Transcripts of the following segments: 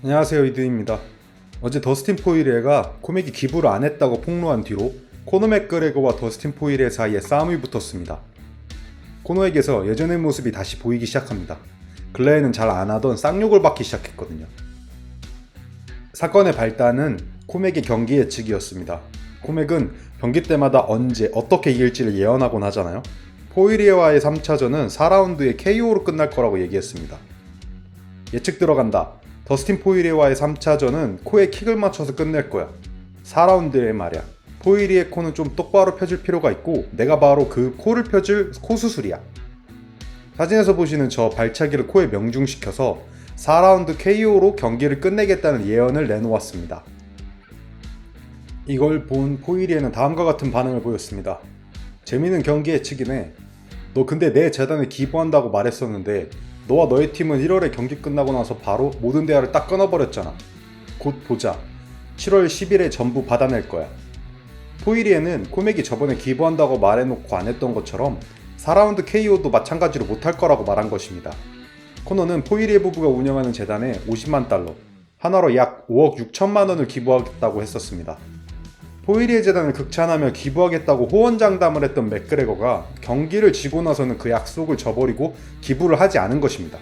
안녕하세요, 이드입니다. 어제 더스틴 포이리에가 코맥이 기부를 안 했다고 폭로한 뒤로 코너 맥그레거와 더스틴 포이리에 사이에 싸움이 붙었습니다. 코너에게서 예전의 모습이 다시 보이기 시작합니다. 근래에는 잘 안 하던 쌍욕을 받기 시작했거든요. 사건의 발단은 코맥의 경기 예측이었습니다. 코맥은 경기 때마다 언제 어떻게 이길지를 예언하곤 하잖아요. 포이리에와의 3차전은 4라운드에 KO로 끝날 거라고 얘기했습니다. 예측 들어간다. 더스틴 포이리에와의 3차전은 코에 킥을 맞춰서 끝낼 거야. 4라운드에 말이야. 포이리에 코는 좀 똑바로 펴줄 필요가 있고 내가 바로 그 코를 펴줄 코 수술이야. 사진에서 보시는 저 발차기를 코에 명중시켜서 4라운드 KO로 경기를 끝내겠다는 예언을 내놓았습니다. 이걸 본 포이리에는 다음과 같은 반응을 보였습니다. 재미있는 경기 예측이네. 너 근데 내 재단에 기부한다고 말했었는데 너와 너의 팀은 1월에 경기 끝나고 나서 바로 모든 대화를 딱 끊어버렸잖아. 곧 보자. 7월 10일에 전부 받아낼 거야. 포이리에는 코맥이 저번에 기부한다고 말해놓고 안 했던 것처럼 4라운드 KO도 마찬가지로 못할 거라고 말한 것입니다. 코너는 포이리에 부부가 운영하는 재단에 50만 달러, 하나로 약 5억 6천만 원을 기부하겠다고 했었습니다. 포이리에 재단을 극찬하며 기부하겠다고 호언장담을 했던 맥그레거가 경기를 지고 나서는 그 약속을 저버리고 기부를 하지 않은 것입니다.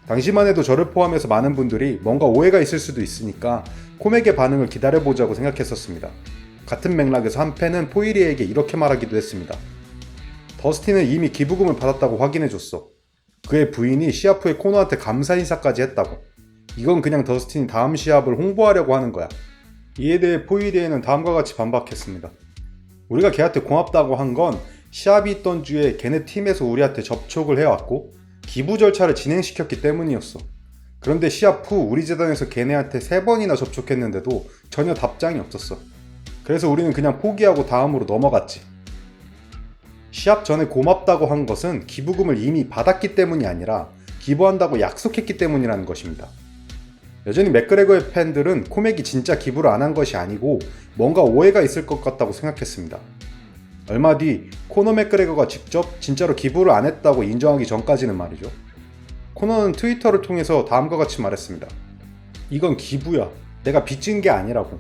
당시만 해도 저를 포함해서 많은 분들이 뭔가 오해가 있을 수도 있으니까 코맥의 반응을 기다려보자고 생각했었습니다. 같은 맥락에서 한 팬은 포이리에에게 이렇게 말하기도 했습니다. 더스틴은 이미 기부금을 받았다고 확인해줬어. 그의 부인이 시합 후에 코너한테 감사 인사까지 했다고. 이건 그냥 더스틴이 다음 시합을 홍보하려고 하는 거야. 이에 대해 포이리에는 다음과 같이 반박했습니다. 우리가 걔한테 고맙다고 한 건 시합이 있던 주에 걔네 팀에서 우리한테 접촉을 해왔고 기부 절차를 진행시켰기 때문이었어. 그런데 시합 후 우리 재단에서 걔네한테 3번이나 접촉했는데도 전혀 답장이 없었어. 그래서 우리는 그냥 포기하고 다음으로 넘어갔지. 시합 전에 고맙다고 한 것은 기부금을 이미 받았기 때문이 아니라 기부한다고 약속했기 때문이라는 것입니다. 여전히 맥그레거의 팬들은 코맥이 진짜 기부를 안 한 것이 아니고 뭔가 오해가 있을 것 같다고 생각했습니다. 얼마 뒤 코너 맥그레거가 직접 진짜로 기부를 안 했다고 인정하기 전까지는 말이죠. 코너는 트위터를 통해서 다음과 같이 말했습니다. 이건 기부야. 내가 빚진 게 아니라고.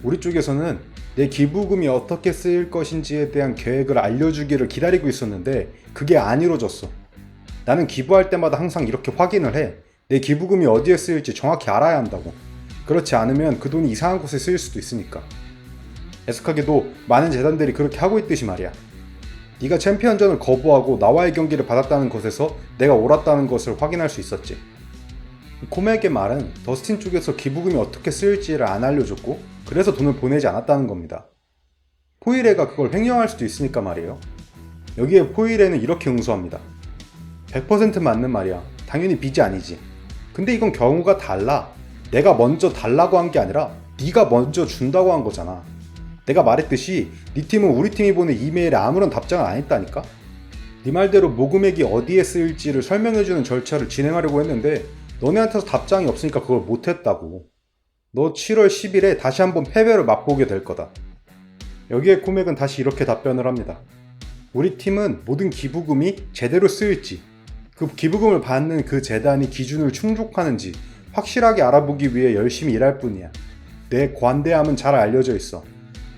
우리 쪽에서는 내 기부금이 어떻게 쓰일 것인지에 대한 계획을 알려주기를 기다리고 있었는데 그게 안 이루어졌어. 나는 기부할 때마다 항상 이렇게 확인을 해. 내 기부금이 어디에 쓰일지 정확히 알아야 한다고. 그렇지 않으면 그 돈이 이상한 곳에 쓰일 수도 있으니까. 애석하게도 많은 재단들이 그렇게 하고 있듯이 말이야. 네가 챔피언전을 거부하고 나와의 경기를 받았다는 것에서 내가 옳았다는 것을 확인할 수 있었지. 코맥의 말은 더스틴 쪽에서 기부금이 어떻게 쓰일지를 안 알려줬고 그래서 돈을 보내지 않았다는 겁니다. 포이레가 그걸 횡령할 수도 있으니까 말이에요. 여기에 포이레는 이렇게 응수합니다. 100% 맞는 말이야. 당연히 빚이 아니지. 근데 이건 경우가 달라. 내가 먼저 달라고 한 게 아니라 네가 먼저 준다고 한 거잖아. 내가 말했듯이 네 팀은 우리 팀이 보낸 이메일에 아무런 답장을 안 했다니까? 네 말대로 모금액이 어디에 쓰일지를 설명해주는 절차를 진행하려고 했는데 너네한테서 답장이 없으니까 그걸 못했다고. 너 7월 10일에 다시 한번 패배를 맛보게 될 거다. 여기에 코맥은 다시 이렇게 답변을 합니다. 우리 팀은 모든 기부금이 제대로 쓰일지 그 기부금을 받는 그 재단이 기준을 충족하는지 확실하게 알아보기 위해 열심히 일할 뿐이야. 내 관대함은 잘 알려져 있어.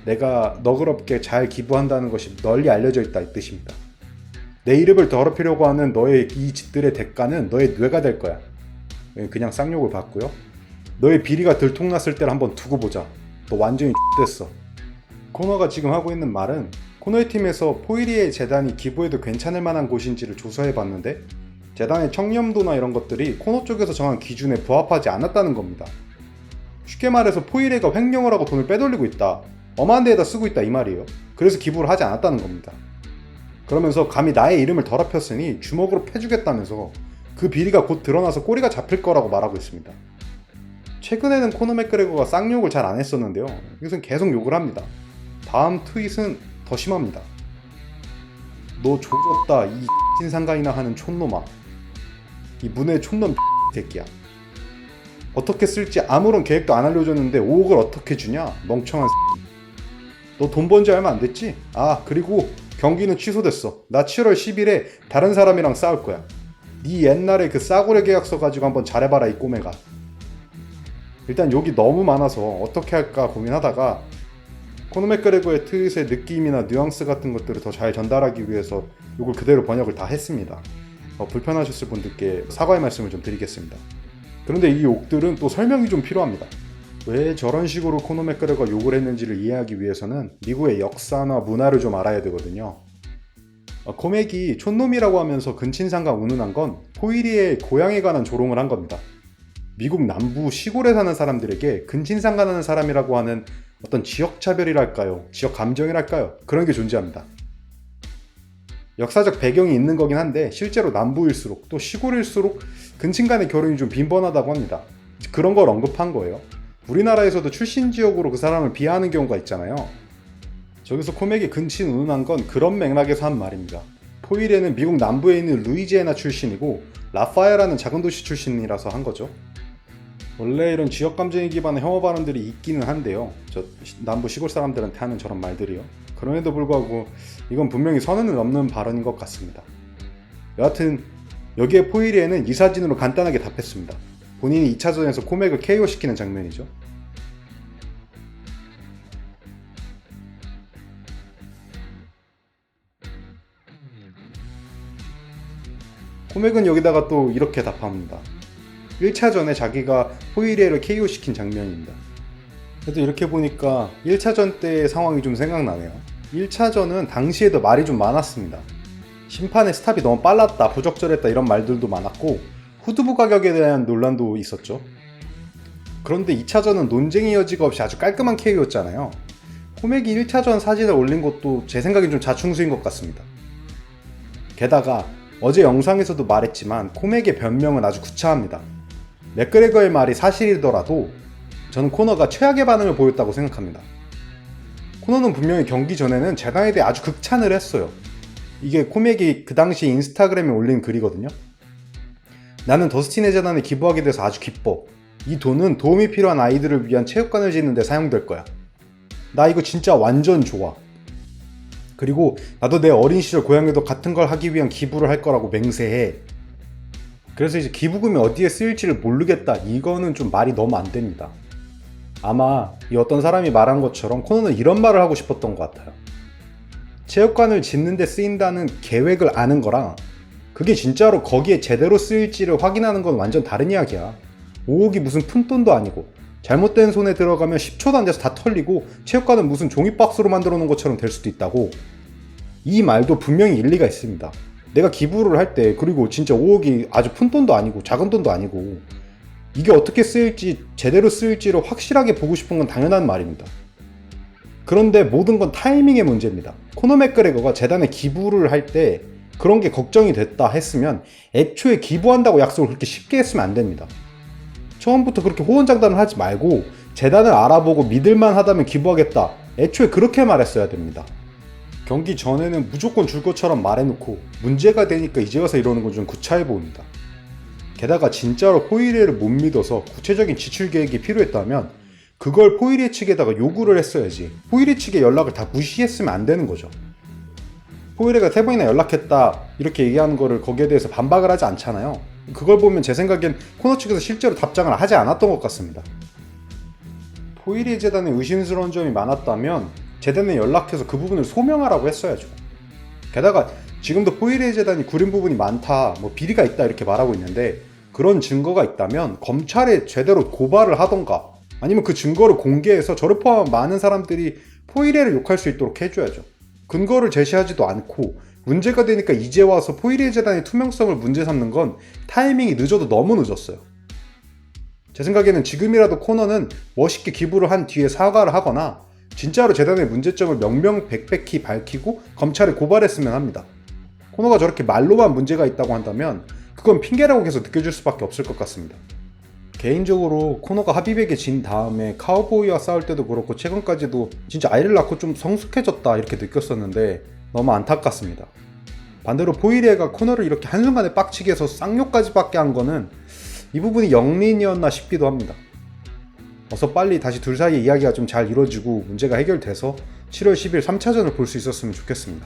내가 너그럽게 잘 기부한다는 것이 널리 알려져 있다 이 뜻입니다. 내 이름을 더럽히려고 하는 너의 이 짓들의 대가는 너의 뇌가 될 거야. 그냥 쌍욕을 받고요. 너의 비리가 들통났을 때를 한번 두고 보자. 너 완전히 X됐어. 코너가 지금 하고 있는 말은 코너의 팀에서 포이리에 재단이 기부해도 괜찮을 만한 곳인지를 조사해봤는데 재단의 청렴도나 이런 것들이 코너 쪽에서 정한 기준에 부합하지 않았다는 겁니다. 쉽게 말해서 포이레가 횡령을 하고 돈을 빼돌리고 있다. 엄한 데에다 쓰고 있다 이 말이에요. 그래서 기부를 하지 않았다는 겁니다. 그러면서 감히 나의 이름을 더럽혔으니 주먹으로 패주겠다면서 그 비리가 곧 드러나서 꼬리가 잡힐 거라고 말하고 있습니다. 최근에는 코너 맥그레거가 쌍욕을 잘 안 했었는데요. 이것은 계속 욕을 합니다. 다음 트윗은 더 심합니다. 너 조졌다 이 신상가이나 하는 촌놈아. 이 문의 촌놈 새끼야. 어떻게 쓸지 아무런 계획도 안 알려줬는데 5억을 어떻게 주냐 멍청한 새끼. 너 돈 번 지 얼마 안 됐지? 아 그리고 경기는 취소됐어. 나 7월 10일에 다른 사람이랑 싸울 거야. 네 옛날에 그 싸구려 계약서 가지고 한번 잘해봐라 이 꼬매가. 일단 욕이 너무 많아서 어떻게 할까 고민하다가 코너 맥그레거의 트윗의 느낌이나 뉘앙스 같은 것들을 더 잘 전달하기 위해서 이걸 그대로 번역을 다 했습니다. 불편하셨을 분들께 사과의 말씀을 좀 드리겠습니다. 그런데 이 욕들은 또 설명이 좀 필요합니다. 왜 저런 식으로 코너 맥그레거가 욕을 했는지를 이해하기 위해서는 미국의 역사나 문화를 좀 알아야 되거든요. 코맥이 촌놈이라고 하면서 근친상간 운운한 건 포이리의 고향에 관한 조롱을 한 겁니다. 미국 남부 시골에 사는 사람들에게 근친상간하는 사람이라고 하는 어떤 지역차별이랄까요? 지역 감정이랄까요? 그런 게 존재합니다. 역사적 배경이 있는 거긴 한데 실제로 남부일수록 또 시골일수록 근친 간의 결혼이 좀 빈번하다고 합니다. 그런 걸 언급한 거예요. 우리나라에서도 출신 지역으로 그 사람을 비하하는 경우가 있잖아요. 저기서 코맥이 근친 운운한 건 그런 맥락에서 한 말입니다. 포이레는 미국 남부에 있는 루이지애나 출신이고 라파에라는 작은 도시 출신이라서 한 거죠. 원래 이런 지역 감정에 기반한 혐오 발언들이 있기는 한데요. 저 남부 시골 사람들한테 하는 저런 말들이요. 그럼에도 불구하고 이건 분명히 선을 넘는 발언인 것 같습니다. 여하튼 여기에 포이리에는 이 사진으로 간단하게 답했습니다. 본인이 2차전에서 코맥을 KO시키는 장면이죠. 코맥은 여기다가 또 이렇게 답합니다. 1차전에 자기가 포이리에를 KO시킨 장면입니다. 그래도 이렇게 보니까 1차전 때의 상황이 좀 생각나네요. 1차전은 당시에도 말이 좀 많았습니다. 심판의 스탑이 너무 빨랐다, 부적절했다 이런 말들도 많았고 후두부 가격에 대한 논란도 있었죠. 그런데 2차전은 논쟁의 여지가 없이 아주 깔끔한 KO였잖아요. 코맥이 1차전 사진을 올린 것도 제 생각엔 좀 자충수인 것 같습니다. 게다가 어제 영상에서도 말했지만 코맥의 변명은 아주 구차합니다. 맥그레거의 말이 사실이더라도 저는 코너가 최악의 반응을 보였다고 생각합니다. 코너는 분명히 경기 전에는 재단에 대해 아주 극찬을 했어요. 이게 코맥이 그 당시 인스타그램에 올린 글이거든요. 나는 더스틴의 재단에 기부하게 돼서 아주 기뻐. 이 돈은 도움이 필요한 아이들을 위한 체육관을 짓는 데 사용될 거야. 나 이거 진짜 완전 좋아. 그리고 나도 내 어린 시절 고향에도 같은 걸 하기 위한 기부를 할 거라고 맹세해. 그래서 이제 기부금이 어디에 쓰일지를 모르겠다. 이거는 좀 말이 너무 안 됩니다. 아마 이 어떤 사람이 말한 것처럼 코너는 이런 말을 하고 싶었던 것 같아요. 체육관을 짓는 데 쓰인다는 계획을 아는 거랑 그게 진짜로 거기에 제대로 쓰일지를 확인하는 건 완전 다른 이야기야. 5억이 무슨 푼돈도 아니고 잘못된 손에 들어가면 10초도 안 돼서 다 털리고 체육관은 무슨 종이박스로 만들어 놓은 것처럼 될 수도 있다고. 이 말도 분명히 일리가 있습니다. 내가 기부를 할 때 그리고 진짜 5억이 아주 푼돈도 아니고 작은 돈도 아니고 이게 어떻게 쓰일지 제대로 쓰일지를 확실하게 보고 싶은 건 당연한 말입니다. 그런데 모든 건 타이밍의 문제입니다. 코너 맥그레거가 재단에 기부를 할 때 그런 게 걱정이 됐다 했으면 애초에 기부한다고 약속을 그렇게 쉽게 했으면 안 됩니다. 처음부터 그렇게 호언장담을 하지 말고 재단을 알아보고 믿을만 하다면 기부하겠다. 애초에 그렇게 말했어야 됩니다. 경기 전에는 무조건 줄 것처럼 말해놓고 문제가 되니까 이제 와서 이러는 건 좀 구차해 보입니다. 게다가 진짜로 포이리에를 못 믿어서 구체적인 지출 계획이 필요했다면 그걸 포이리에 측에다가 요구를 했어야지. 포이리에 측의 연락을 다 무시했으면 안 되는 거죠. 포이리에가 3번이나 연락했다 이렇게 얘기하는 거를 거기에 대해서 반박을 하지 않잖아요. 그걸 보면 제 생각엔 코너 측에서 실제로 답장을 하지 않았던 것 같습니다. 포이리에 재단에 의심스러운 점이 많았다면 재단에 연락해서 그 부분을 소명하라고 했어야죠. 게다가 지금도 포이리에 재단이 구린 부분이 많다, 비리가 있다 이렇게 말하고 있는데 그런 증거가 있다면 검찰에 제대로 고발을 하던가 아니면 그 증거를 공개해서 저를 포함한 많은 사람들이 포이리에를 욕할 수 있도록 해줘야죠. 근거를 제시하지도 않고 문제가 되니까 이제 와서 포이리에 재단의 투명성을 문제 삼는 건 타이밍이 늦어도 너무 늦었어요. 제 생각에는 지금이라도 코너는 멋있게 기부를 한 뒤에 사과를 하거나 진짜로 재단의 문제점을 명명백백히 밝히고 검찰에 고발했으면 합니다. 코너가 저렇게 말로만 문제가 있다고 한다면 그건 핑계라고 계속 느껴질 수밖에 없을 것 같습니다. 개인적으로 코너가 하비백에 진 다음에 카우보이와 싸울 때도 그렇고 최근까지도 진짜 아이를 낳고 좀 성숙해졌다 이렇게 느꼈었는데 너무 안타깝습니다. 반대로 포이리에가 코너를 이렇게 한순간에 빡치게 해서 쌍욕까지 받게 한 거는 이 부분이 영린이었나 싶기도 합니다. 어서 빨리 다시 둘 사이의 이야기가 좀 잘 이루어지고 문제가 해결돼서 7월 10일 3차전을 볼 수 있었으면 좋겠습니다.